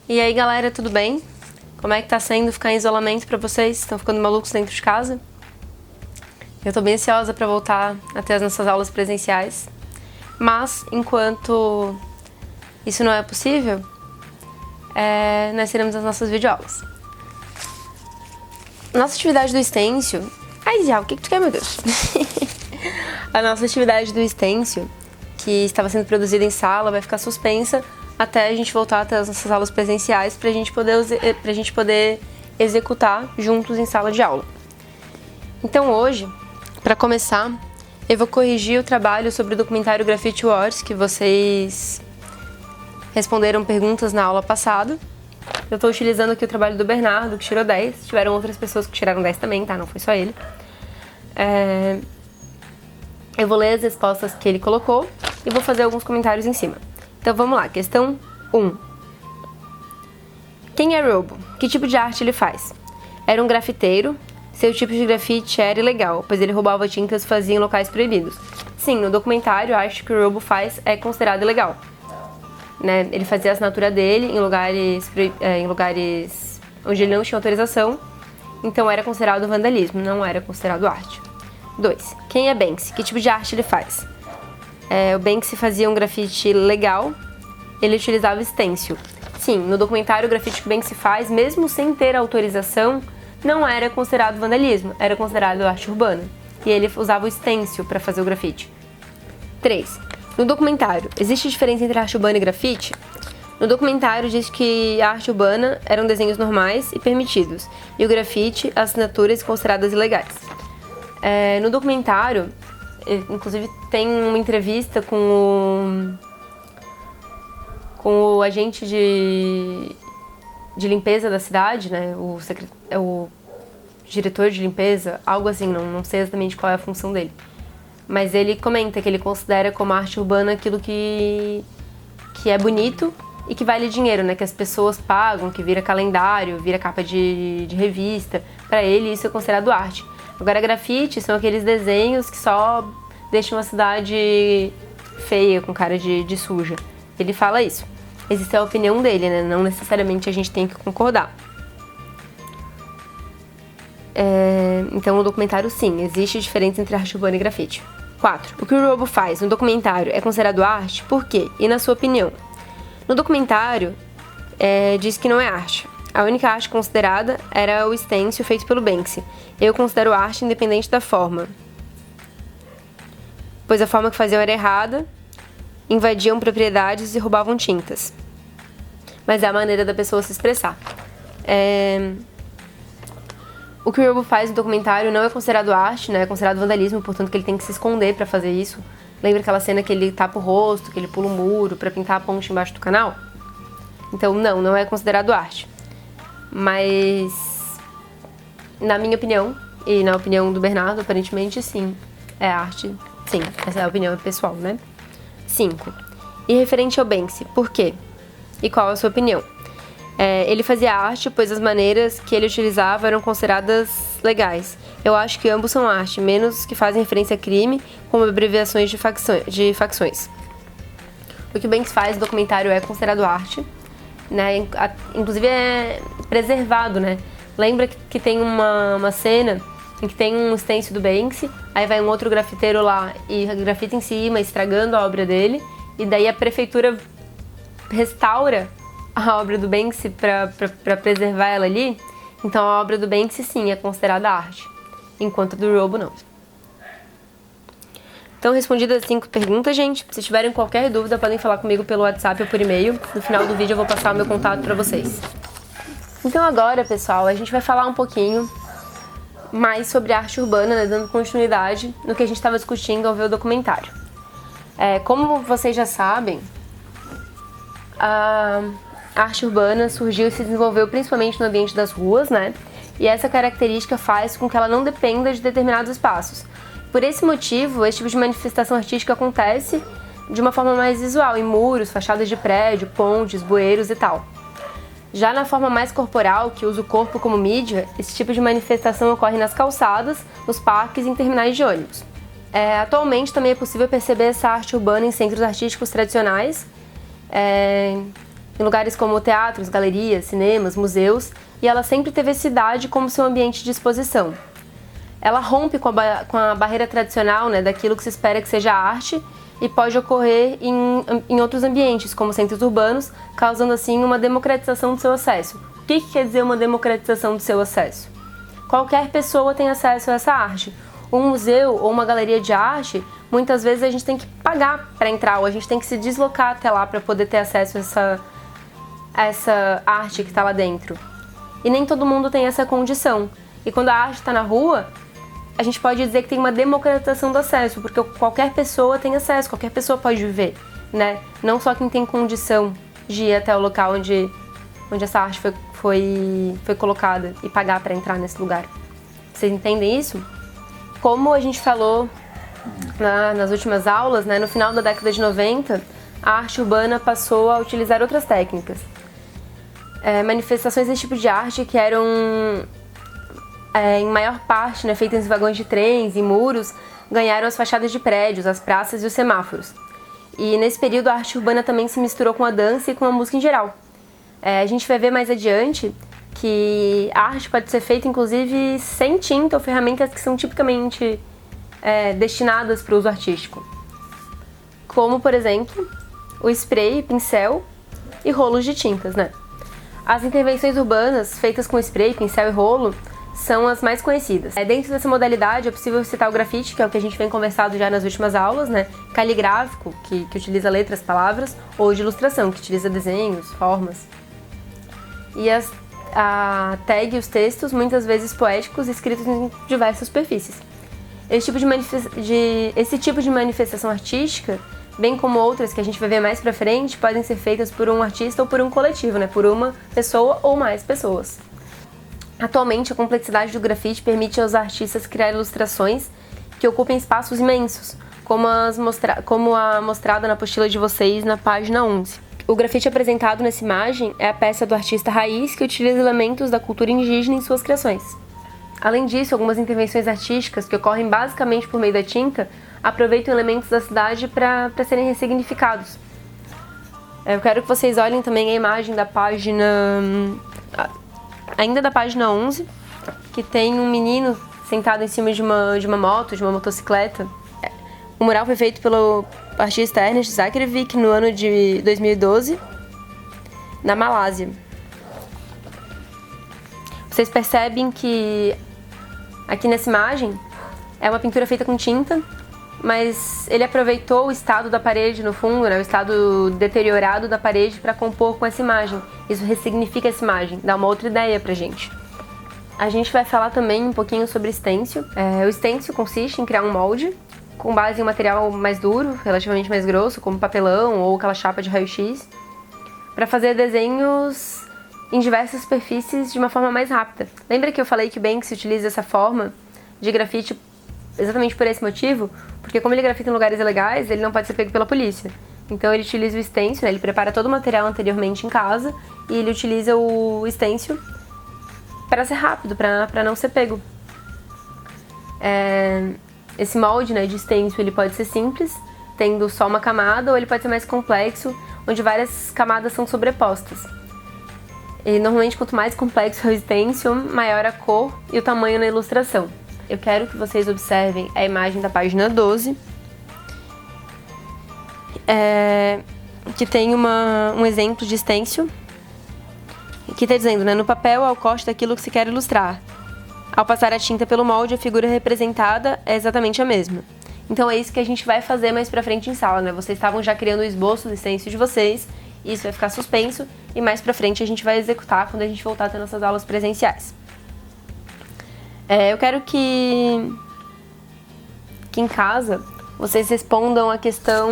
E aí, galera, tudo bem? Como é que tá sendo ficar em isolamento pra vocês? Estão ficando malucos dentro de casa? Eu tô bem ansiosa pra voltar a ter as nossas aulas presenciais. Mas, enquanto isso não é possível, nós teremos as nossas videoaulas. Nossa atividade do Stencil... Ai, Zé, o que tu quer, meu Deus? A nossa atividade do Stencil, que estava sendo produzida em sala, vai ficar suspensa até a gente voltar a ter as nossas aulas presenciais pra gente poder executar juntos em sala de aula. Então hoje, para começar, eu vou corrigir o trabalho sobre o documentário Graffiti Wars, que vocês responderam perguntas na aula passada. Eu estou utilizando aqui o trabalho do Bernardo, que tirou 10. Tiveram outras pessoas que tiraram 10 também, tá? Não foi só ele. Eu vou ler as respostas que ele colocou e vou fazer alguns comentários em cima. Então vamos lá, questão 1. Quem é Robo? Que tipo de arte ele faz? Era um grafiteiro. Seu tipo de grafite era ilegal, pois ele roubava tintas e fazia em locais proibidos. Sim, no documentário, a arte que o Robo faz é considerada ilegal. Né? Ele fazia a assinatura dele em lugares onde ele não tinha autorização, então era considerado vandalismo, não era considerado arte. 2. Quem é Banksy? Que tipo de arte ele faz? O Banksy fazia um grafite legal, ele utilizava stencil. Sim, no documentário o grafite que o Banksy faz, mesmo sem ter autorização, não era considerado vandalismo, era considerado arte urbana. E ele usava o stencil para fazer o grafite. 3. No documentário, existe diferença entre arte urbana e grafite? No documentário diz que a arte urbana eram desenhos normais e permitidos, e o grafite, as assinaturas consideradas ilegais. No documentário, inclusive tem uma entrevista com o agente de limpeza da cidade, né? O diretor de limpeza, algo assim, não sei exatamente qual é a função dele. Mas ele comenta que ele considera como arte urbana aquilo que é bonito e que vale dinheiro, né? Que as pessoas pagam, que vira calendário, vira capa de revista. Para ele isso é considerado arte. Agora grafite são aqueles desenhos que só deixam a cidade feia, com cara de suja. Ele fala isso. Existe a opinião dele, né? Não necessariamente a gente tem que concordar. Então, no documentário, sim, existe diferença entre arte urbana e grafite. 4. O que o Robo faz no documentário é considerado arte? Por quê? E na sua opinião? No documentário, diz que não é arte. A única arte considerada era o stencil feito pelo Banksy. Eu considero arte independente da forma, pois a forma que faziam era errada, invadiam propriedades e roubavam tintas. Mas é a maneira da pessoa se expressar. O que o Robo faz no documentário não é considerado arte, né? É considerado vandalismo, portanto que ele tem que se esconder pra fazer isso. Lembra aquela cena que ele tapa o rosto, que ele pula um muro pra pintar a ponte embaixo do canal? Então não é considerado arte. Mas, na minha opinião, e na opinião do Bernardo, aparentemente sim, é arte. Sim, essa é a opinião pessoal, né? 5. E referente ao Banksy, por quê? E qual a sua opinião? Ele fazia arte, pois as maneiras que ele utilizava eram consideradas legais. Eu acho que ambos são arte, menos os que fazem referência a crime, como abreviações de facções. O que o Banksy faz no documentário é considerado arte, né? Inclusive é preservado, né? Lembra que tem uma cena em que tem um stencil do Banksy, aí vai um outro grafiteiro lá e grafita em cima, estragando a obra dele, e daí a prefeitura restaura a obra do Banksy para preservar ela ali. Então a obra do Banksy sim é considerada arte, enquanto a do Robo não. Então, respondidas as 5 perguntas, gente. Se tiverem qualquer dúvida, podem falar comigo pelo WhatsApp ou por e-mail. No final do vídeo eu vou passar o meu contato para vocês. Então agora, pessoal, a gente vai falar um pouquinho mais sobre arte urbana, né, dando continuidade no que a gente estava discutindo ao ver o documentário. Como vocês já sabem, a arte urbana surgiu e se desenvolveu principalmente no ambiente das ruas, né? E essa característica faz com que ela não dependa de determinados espaços. Por esse motivo, esse tipo de manifestação artística acontece de uma forma mais visual, em muros, fachadas de prédio, pontes, bueiros e tal. Já na forma mais corporal, que usa o corpo como mídia, esse tipo de manifestação ocorre nas calçadas, nos parques e em terminais de ônibus. Atualmente também é possível perceber essa arte urbana em centros artísticos tradicionais, em lugares como teatros, galerias, cinemas, museus, e ela sempre teve a cidade como seu ambiente de exposição. Ela rompe com a barreira tradicional, né, daquilo que se espera que seja arte, e pode ocorrer em outros ambientes, como centros urbanos, causando assim uma democratização do seu acesso. O que quer dizer uma democratização do seu acesso? Qualquer pessoa tem acesso a essa arte. Um museu ou uma galeria de arte, muitas vezes a gente tem que pagar para entrar, ou a gente tem que se deslocar até lá para poder ter acesso a essa arte que está lá dentro. E nem todo mundo tem essa condição. E quando a arte está na rua, a gente pode dizer que tem uma democratização do acesso, porque qualquer pessoa tem acesso, qualquer pessoa pode viver, né? Não só quem tem condição de ir até o local onde essa arte foi colocada e pagar para entrar nesse lugar. Vocês entendem isso? Como a gente falou nas últimas aulas, né, no final da década de 90, a arte urbana passou a utilizar outras técnicas. Manifestações desse tipo de arte que eram, em maior parte, né, feitas em vagões de trens e muros, ganharam as fachadas de prédios, as praças e os semáforos. E nesse período a arte urbana também se misturou com a dança e com a música em geral. A gente vai ver mais adiante que a arte pode ser feita, inclusive, sem tinta ou ferramentas que são tipicamente destinadas para o uso artístico. Como, por exemplo, o spray, pincel e rolos de tintas, né? As intervenções urbanas feitas com spray, pincel e rolo são as mais conhecidas. Dentro dessa modalidade é possível citar o grafite, que é o que a gente vem conversado já nas últimas aulas, né? Caligráfico, que utiliza letras, palavras, ou de ilustração, que utiliza desenhos, formas. E a tag e os textos, muitas vezes poéticos, escritos em diversas superfícies. Esse tipo de manifestação artística, bem como outras que a gente vai ver mais pra frente, podem ser feitas por um artista ou por um coletivo, né? Por uma pessoa ou mais pessoas. Atualmente, a complexidade do grafite permite aos artistas criar ilustrações que ocupem espaços imensos, como a mostrada na apostila de vocês na página 11. O grafite apresentado nessa imagem é a peça do artista raiz que utiliza elementos da cultura indígena em suas criações. Além disso, algumas intervenções artísticas, que ocorrem basicamente por meio da tinta, aproveitam elementos da cidade para serem ressignificados. Eu quero que vocês olhem também a imagem da página... ainda da página 11, que tem um menino sentado em cima de uma moto, de uma motocicleta. O mural foi feito pelo artista Ernest Zakrevic no ano de 2012, na Malásia. Vocês percebem que aqui nessa imagem é uma pintura feita com tinta, mas ele aproveitou o estado da parede no fundo, né, o estado deteriorado da parede para compor com essa imagem. Isso ressignifica essa imagem, dá uma outra ideia pra gente. A gente vai falar também um pouquinho sobre stencil. O stencil consiste em criar um molde com base em um material mais duro, relativamente mais grosso, como papelão ou aquela chapa de raio-x, para fazer desenhos em diversas superfícies de uma forma mais rápida. Lembra que eu falei que o Banksy utiliza essa forma de grafite exatamente por esse motivo? Porque como ele grafita em lugares ilegais, ele não pode ser pego pela polícia. Então ele utiliza o stencil, né? Ele prepara todo o material anteriormente em casa e ele utiliza o stencil para ser rápido, para não ser pego. Esse molde, né, de stencil, ele pode ser simples, tendo só uma camada, ou ele pode ser mais complexo, onde várias camadas são sobrepostas. E normalmente, quanto mais complexo é o stencil, maior a cor e o tamanho na ilustração. Eu quero que vocês observem a imagem da página 12, que tem um exemplo de stencil, que está dizendo, né, no papel ao corte daquilo que se quer ilustrar. Ao passar a tinta pelo molde, a figura representada é exatamente a mesma. Então é isso que a gente vai fazer mais pra frente em sala, né? Vocês estavam já criando o esboço do stencil de vocês, e isso vai ficar suspenso, e mais pra frente a gente vai executar quando a gente voltar a ter nossas aulas presenciais. Eu quero que em casa vocês respondam a questão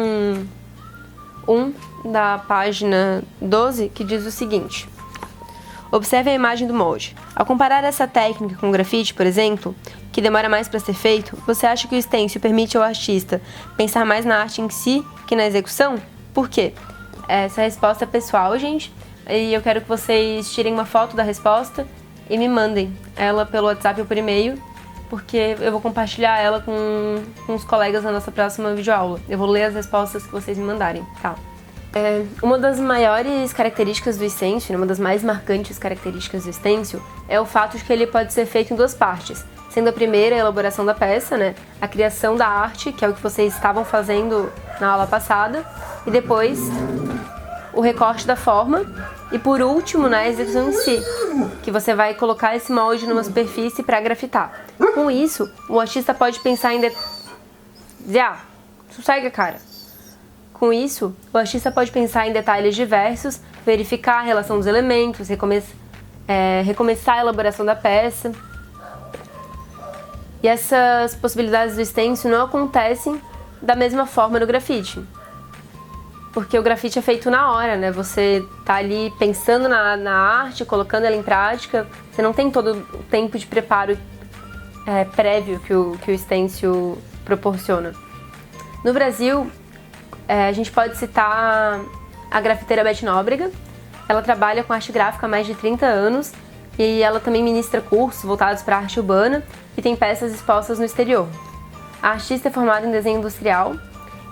1 da página 12, que diz o seguinte: observe a imagem do molde. Ao comparar essa técnica com o grafite, por exemplo, que demora mais para ser feito, você acha que o stencil permite ao artista pensar mais na arte em si que na execução? Por quê? Essa resposta é pessoal, gente, e eu quero que vocês tirem uma foto da resposta e me mandem ela pelo WhatsApp ou por e-mail, porque eu vou compartilhar ela com os colegas na nossa próxima videoaula. Eu vou ler as respostas que vocês me mandarem, tá? Uma das maiores características do stencil, uma das mais marcantes características do stencil, é o fato de que ele pode ser feito em duas partes, sendo a primeira a elaboração da peça, né, a criação da arte, que é o que vocês estavam fazendo na aula passada, e depois o recorte da forma, e por último, na execução em si, que você vai colocar esse molde numa superfície para grafitar. Com isso, o artista pode pensar em sossega, cara. Com isso, o artista pode pensar em detalhes diversos, verificar a relação dos elementos, recomeçar a elaboração da peça. E essas possibilidades do stencil não acontecem da mesma forma no grafite. Porque o grafite é feito na hora, né? Você tá ali pensando na arte, colocando ela em prática. Você não tem todo o tempo de preparo prévio que o stencil proporciona. No Brasil, a gente pode citar a grafiteira Beth Nóbrega. Ela trabalha com arte gráfica há mais de 30 anos e ela também ministra cursos voltados para a arte urbana e tem peças expostas no exterior. A artista é formada em desenho industrial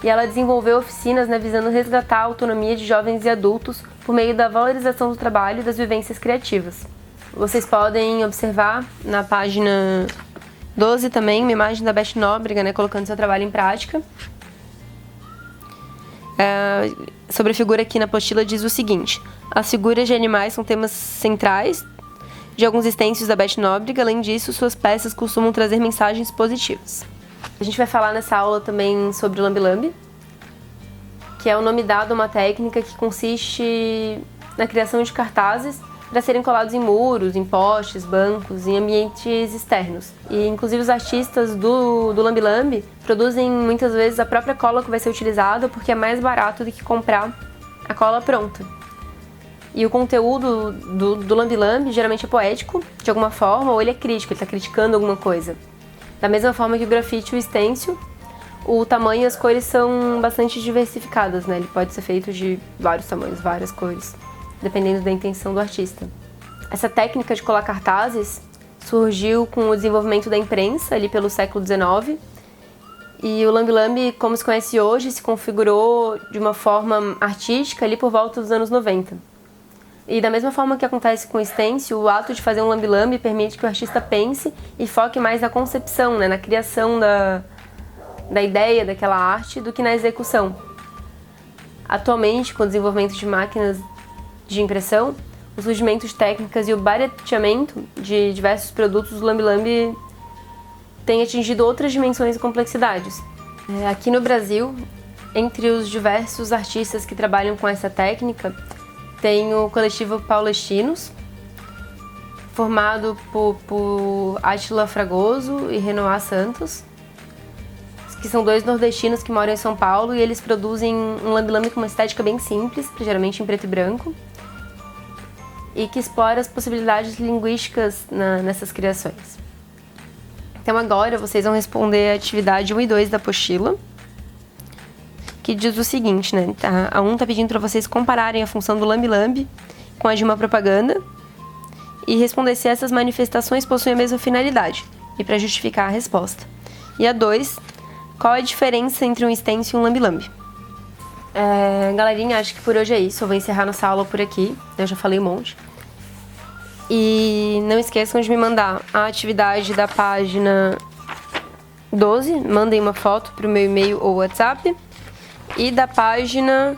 e ela desenvolveu oficinas, né, visando resgatar a autonomia de jovens e adultos por meio da valorização do trabalho e das vivências criativas. Vocês podem observar na página 12 também uma imagem da Beth Nóbrega, né, colocando seu trabalho em prática. Sobre a figura aqui na apostila diz o seguinte: as figuras de animais são temas centrais de alguns stencils da Beth Nóbrega. Além disso, suas peças costumam trazer mensagens positivas. A gente vai falar nessa aula também sobre o lambe-lambe, que é o nome dado a uma técnica que consiste na criação de cartazes para serem colados em muros, em postes, bancos, em ambientes externos. E inclusive os artistas do lambe-lambe produzem muitas vezes a própria cola que vai ser utilizada, porque é mais barato do que comprar a cola pronta. E o conteúdo do lambe-lambe geralmente é poético, de alguma forma, ou ele é crítico, ele está criticando alguma coisa. Da mesma forma que o grafite e o stencil, o tamanho e as cores são bastante diversificadas, né? Ele pode ser feito de vários tamanhos, várias cores, dependendo da intenção do artista. Essa técnica de colar cartazes surgiu com o desenvolvimento da imprensa, ali pelo século XIX, e o lambe-lambe, como se conhece hoje, se configurou de uma forma artística ali por volta dos anos 90. E da mesma forma que acontece com o stencil, o ato de fazer um lambe-lambe permite que o artista pense e foque mais na concepção, né, na criação da ideia daquela arte do que na execução. Atualmente, com o desenvolvimento de máquinas de impressão, o surgimento de técnicas e o barateamento de diversos produtos, o lambe-lambe tem atingido outras dimensões e complexidades. Aqui no Brasil, entre os diversos artistas que trabalham com essa técnica, tem o coletivo Paulestinos, formado por Átila Fragoso e Renoir Santos, que são dois nordestinos que moram em São Paulo, e eles produzem um lambe-lambe com uma estética bem simples, geralmente em preto e branco, e que explora as possibilidades linguísticas nessas criações. Então agora vocês vão responder a atividade 1 e 2 da apostila, que diz o seguinte, né? A 1 tá pedindo para vocês compararem a função do lambe-lambe com a de uma propaganda e responder se essas manifestações possuem a mesma finalidade, e para justificar a resposta. E a 2, qual é a diferença entre um stencil e um lambe-lambe? Galerinha, acho que por hoje é isso. Eu vou encerrar nossa aula por aqui. Eu já falei um monte. E não esqueçam de me mandar a atividade da página 12. Mandem uma foto pro meu e-mail ou WhatsApp. E da página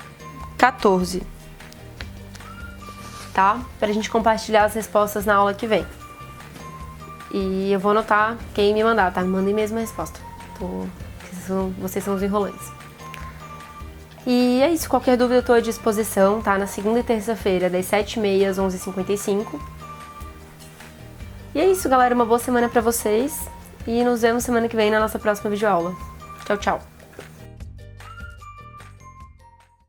14. Tá? Pra gente compartilhar as respostas na aula que vem. E eu vou anotar quem me mandar, tá? Me mandem mesmo a resposta. Vocês são os enrolantes. E é isso, qualquer dúvida eu tô à disposição, tá? Na segunda e terça-feira, das 7h30 às 11h55. E é isso, galera, uma boa semana pra vocês. E nos vemos semana que vem na nossa próxima videoaula. Tchau, tchau!